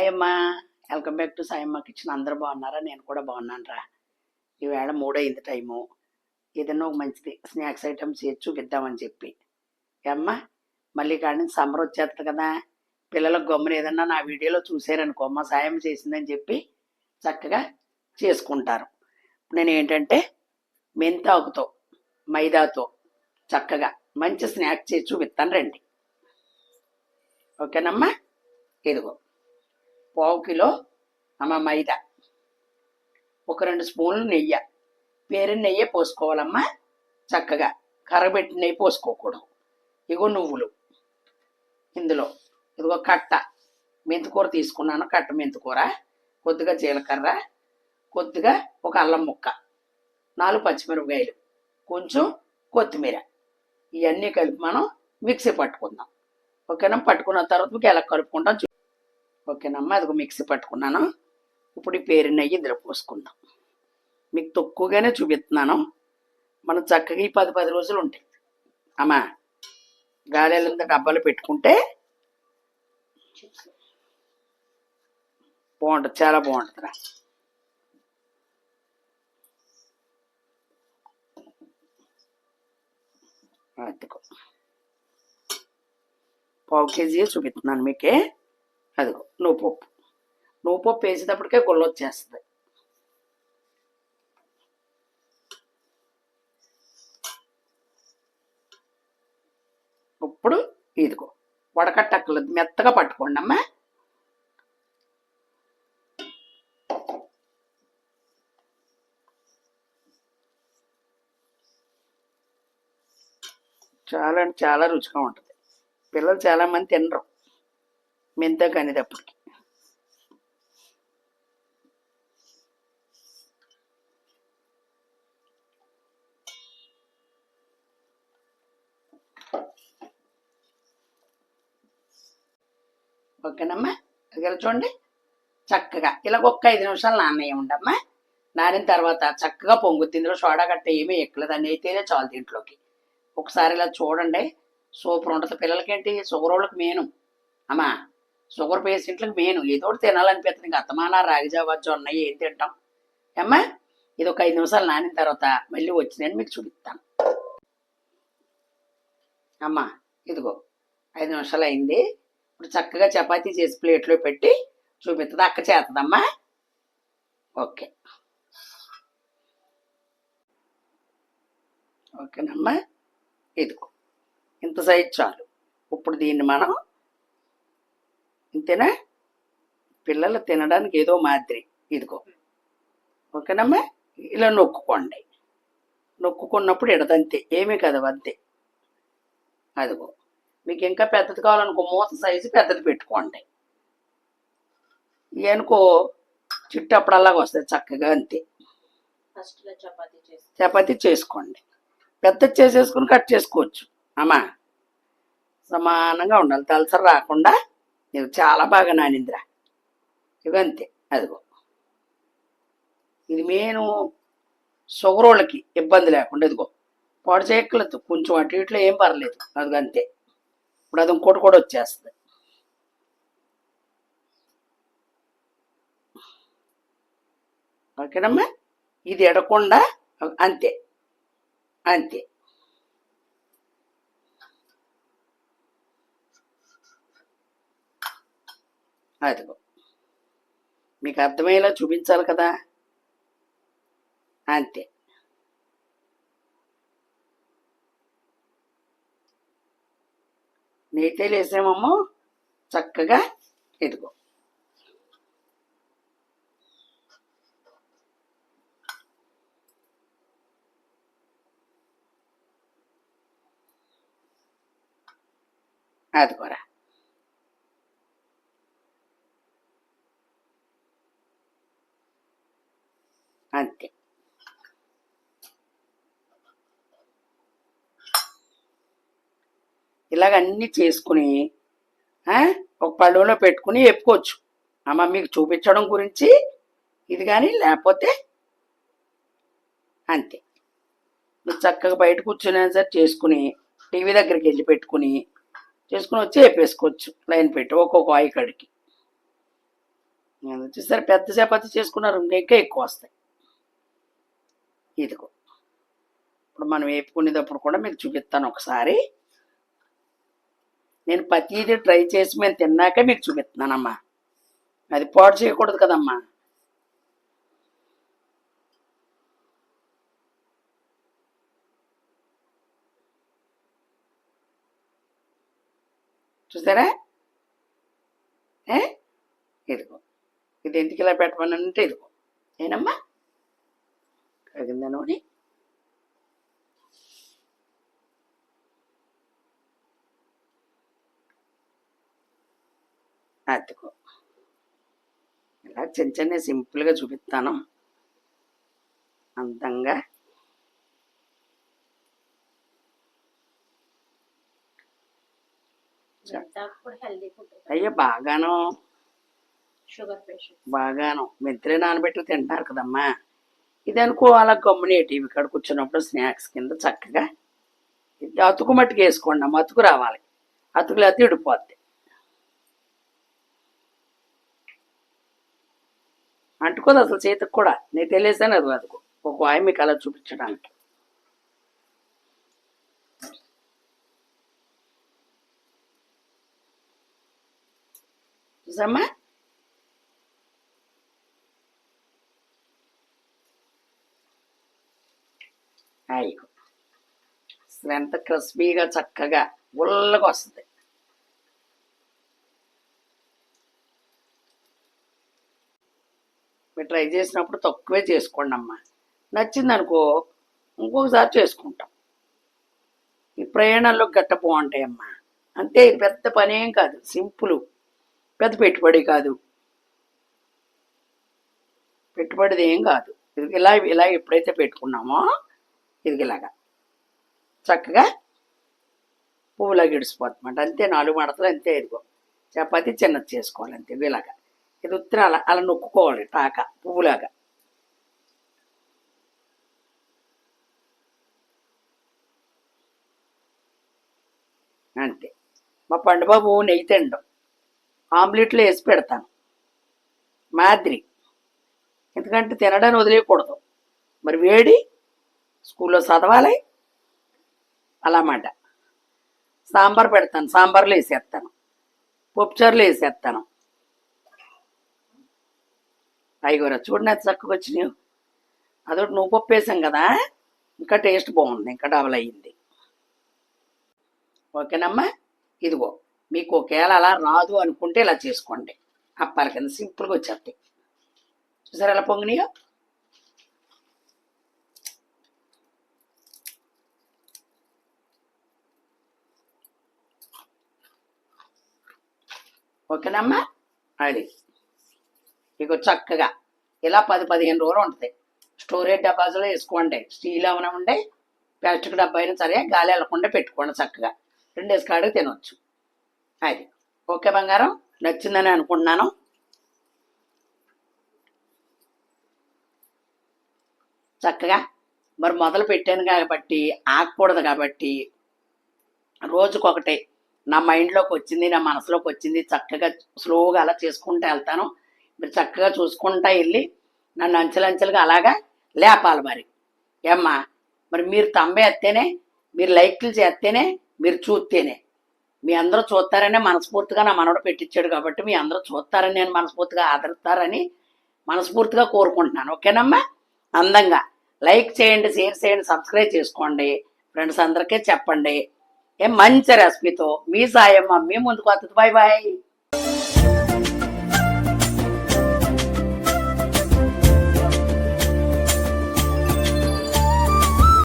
Hi అమ్మా, welcome back to Sayamma kitchen. అందరూ బాగున్నారా? నేను కూడా బాగున్నాను రా. ఈవేళ 3 అయింది టైము. ఏదన్నా ఒక మంచిది స్నాక్స్ ఐటమ్స్ చేసి చూపిద్దామని చెప్పి. అమ్మ, మళ్ళీ కాడి నుంచి సమ్మర్ వచ్చేస్తుంది కదా, పిల్లలకు గమ్మున ఏదన్నా నా వీడియోలో చూసారనుకో అమ్మ సాయం చేసిందని చెప్పి చక్కగా చేసుకుంటారు. నేను ఏంటంటే మెంతాకుతో మైదాతో చక్కగా మంచి స్నాక్స్ చేసి చూపిస్తాను రండి. ఓకేనమ్మా? ఇదిగో 1/2 కిలో మైదా, ఒక 2 స్పూన్లు నెయ్యి, పేరు నెయ్యి పోసుకోవాలమ్మా. చక్కగా కరగబెట్టి నెయ్యి పోసుకోకూడదు. ఇగో నువ్వులు, ఇందులో ఇదిగో కట్ట మెంతికూర తీసుకున్నాను, కట్ట మెంతికూర, కొద్దిగా జీలకర్ర, కొద్దిగా ఒక అల్లం ముక్క, 4 పచ్చిమిరపకాయలు, కొంచెం కొత్తిమీర, ఇవన్నీ కలిపి మనం మిక్సీ పట్టుకుందాం. ఓకేనా? పట్టుకున్న తర్వాత మీకు ఎలా కలుపుకుంటాం ఓకేనమ్మా. అదిగో మిక్సీ పట్టుకున్నాను. ఇప్పుడు ఈ పేరు నెయ్యి ఇందులో పోసుకుందాం. మీకు తక్కువగానే చూపిస్తున్నాను. మనం చక్కగా ఈ 10 రోజులు ఉంటాయి అమ్మా. గాలిలో డబ్బాలు పెట్టుకుంటే బాగుంటుంది, చాలా బాగుంటుందిరా. అదిగో 1/2 కేజీ చూపిస్తున్నాను మీకే. అదిగో నువ్వు పప్పు వేసేటప్పటికే గుల్ల వచ్చేస్తుంది. ఇప్పుడు ఇదిగో వడకట్టక్కర్లేదు, మెత్తగా పట్టుకోండి అమ్మా. చాలా అంటే చాలా రుచిగా ఉంటుంది. పిల్లలు చాలామంది తినరు మెంతాకు అనేటప్పటికి. ఓకేనమ్మా? అది చూడండి, చక్కగా ఇలా ఒక 5 నిమిషాలు నానేయమండమ్మా. నానిన తర్వాత చక్కగా పొంగుతుంది. ఇందులో సోడా గట్ట ఏమీ ఎక్కలేదు, అని అయితేనే చాలు దీంట్లోకి. ఒకసారి ఇలా చూడండి, సూపర్ ఉంటుంది. పిల్లలకేంటి, షుగర్ వాళ్ళకి మెయిన్ అమ్మా, షుగర్ పేషెంట్లకు మెయిన్ ఏదో ఒకటి తినాలనిపిస్తుంది. ఇంకా అత్తమాన రాగి జావా జొన్న ఏం తింటాం అమ్మా. ఇది ఒక 5 నిమిషాలు నానిన తర్వాత మళ్ళీ వచ్చి నేను మీకు చూపిస్తాను అమ్మా. ఇదిగో 5 నిమిషాలు అయింది. ఇప్పుడు చక్కగా చపాతీ చేసి ప్లేట్లో పెట్టి చూపిస్తుంది. అక్క చేస్తుందమ్మా. ఓకే, ఓకేనమ్మా. ఇదిగో ఇంత సైజ్ చాలు. ఇప్పుడు దీన్ని మనం ఇంతేనా, పిల్లలు తినడానికి ఏదో మాదిరి. ఇదిగో ఓకేనమ్మా. ఇలా నొక్కుకోండి. నొక్కుకున్నప్పుడు ఎడదంతే, ఏమీ కదా అంతే. అదిగో మీకు ఇంకా పెద్దది కావాలనుకో మూత సైజు పెద్దది పెట్టుకోండి. అనుకో చిట్టప్పుడల్లాగా వస్తుంది చక్కగా, అంతే. చపాతీ చేసుకోండి. పెద్దది చేసేసుకుని కట్ చేసుకోవచ్చు అమ్మా. సమానంగా ఉండాలి, తలసరి రాకుండా. ఇది చాలా బాగా నానిందిరా. ఇవంతే. అదిగో ఇది మెయిన్ షుగర్ వాళ్ళకి ఇబ్బంది లేకుండా. ఇదిగో పొడి చేయక్కలేదు, కొంచెం అటు ఇట్లో ఏం పర్లేదు. అది అంతే. ఇప్పుడు అది ఇంకోటి కూడా వచ్చేస్తుంది. ఓకేనమ్మా? ఇది ఎడకుండా అంతే అంతే. అదిగో మీకు అర్థమయ్యేలా చూపించాలి కదా, అంతే. నెయ్యి వేసామమ్మో చక్కగా. ఇదిగో అదిగోరా. అంతే. ఇలాగ అన్నీ చేసుకుని ఒక పళ్ళులో పెట్టుకుని వేపుకోవచ్చు అమ్మ. మీకు చూపించడం గురించి ఇది, కానీ లేకపోతే అంతే. మీరు చక్కగా బయట కూర్చునే సరే చేసుకుని టీవీ దగ్గరికి వెళ్ళి పెట్టుకుని చేసుకుని వచ్చి వేపేసుకోవచ్చు. లైన్ పెట్టి ఒక్కొక్క ఆయి కడికి. చూసారు, పెద్ద చపాతీ చేసుకున్నారు, ఇంకా ఎక్కువ వస్తాయి. ఇదిగో ఇప్పుడు మనం వేపుకునేటప్పుడు కూడా మీకు చూపిస్తాను ఒకసారి. నేను ప్రతిదీ ట్రై చేసి మేము తిన్నాక మీకు చూపిస్తున్నానమ్మా. అది పాడు చేయకూడదు కదమ్మా. చూసారా, ఇదిగో ఇది ఎందుకు ఇలా పెట్టమనంటే ఇదిగో ఏనమ్మా కరిగిందా నూనె. అదిగో ఇలా చిన్న చిన్న సింపుల్గా చూపిస్తాను అందంగా. అయ్యో బాగాను మెంతులే నానబెట్టి తింటారు కదమ్మా. ఇది అనుకో అలా గమ్మునేటివి ఇక్కడ కూర్చున్నప్పుడు స్నాక్స్ కింద చక్కగా అతుకు మట్టుకు వేసుకోండి అమ్మ. అతుకు రావాలి, అతుకులు అయితే ఇడిపోద్ది. అంటుకోదు అసలు చేతికి కూడా. నేను తెలియసాను అది అతుకు ఒక వాయి మీకు అలా చూపించడానికి. చూసమ్మా, అయ్యో అసలు ఎంత క్రిస్పీగా చక్కగా ఉల్లగా వస్తుంది. మీరు ట్రై చేసినప్పుడు తక్కువే చేసుకోండి అమ్మా. నచ్చింది అనుకో ఇంకొకసారి చేసుకుంటాం. ఈ ప్రయాణాల్లో గట్ట బాగుంటాయమ్మా. అంతే, ఇది పెద్ద పని ఏం కాదు, సింపుల్, పెద్ద పెట్టుబడి కాదు, పెట్టుబడిది ఏం కాదు. ఇది ఇలా ఎప్పుడైతే పెట్టుకున్నామో ఇది ఇలాగా చక్కగా పువ్వులాగా ఇడిసిపోతుందన్నమాట. అంతే, 4 మడతలు అంతే. ఇదిగో చపాతి చిన్నది చేసుకోవాలి అంతే. ఇలాగా ఇది ఉత్తర అలా నొక్కుకోవాలి టాక పువ్వులాగా. అంతే. మా పండుబాబు నెయ్యి తిండం ఆమ్లెట్లో వేసి పెడతాను మాదిరి, ఎందుకంటే తినడాన్ని వదిలేయకూడదు, మరి వేడి స్కూల్లో చదవాలి అలామాట. సాంబార్ పెడతాను, సాంబార్లో వేసేస్తాను, పప్పుచారులో వేసేస్తాను. అయ్యగోరా చూడండి అది చక్కగా వచ్చినాయి. అదొకటి నువ్వు పప్పు వేసాం కదా, ఇంకా టేస్ట్ బాగుంది, ఇంకా డబల్ అయ్యింది. ఓకేనమ్మా. ఇదిగో మీకు ఒకవేళ అలా రాదు అనుకుంటే ఇలా చేసుకోండి, అప్పాల కింద సింపుల్గా వచ్చేస్తాయి. చూసారు ఎలా పొంగినాయో. ఓకేనమ్మా. అది ఇక చక్కగా ఇలా 10-15 రోజులు ఉంటుంది. స్టోరేజ్ డబ్బాలో వేసుకోండి, స్టీల్ ఏమైనా ఉండే ప్లాస్టిక్ డబ్బా అయినా సరే గాలి వెళ్ళకుండా పెట్టుకోండి, చక్కగా 2 డేస్ కాడికి తినవచ్చు. అది ఓకే బంగారం, నచ్చిందని అనుకుంటున్నాను. చక్కగా మరి మొదలు పెట్టాను కాబట్టి ఆగకూడదు కాబట్టి రోజుకొకటే నా మైండ్లోకి వచ్చింది, నా మనసులోకి వచ్చింది, చక్కగా స్లోగా అలా చేసుకుంటూ వెళ్తాను. మీరు చక్కగా చూసుకుంటా వెళ్ళి నన్ను అంచెలంచెలుగా అలాగా లేపాలి. మరి ఏమ్మా, మరి మీరు తంబేస్తేనే, మీరు లైక్లు చేస్తేనే, మీరు చూస్తేనే, మీ అందరూ చూస్తారనే మనస్ఫూర్తిగా నా మనవడు పెట్టించాడు కాబట్టి మీ అందరూ చూస్తారని, నేను మనస్ఫూర్తిగా ఆదరిస్తారని మనస్ఫూర్తిగా కోరుకుంటున్నాను. ఓకేనమ్మా. అందంగా లైక్ చేయండి, షేర్ చేయండి, సబ్స్క్రైబ్ చేసుకోండి, ఫ్రెండ్స్ అందరికీ చెప్పండి. మంచి రెసిపీతో మీ సాయమ్మ మీ ముందుకు వస్తుంది. Bye bye.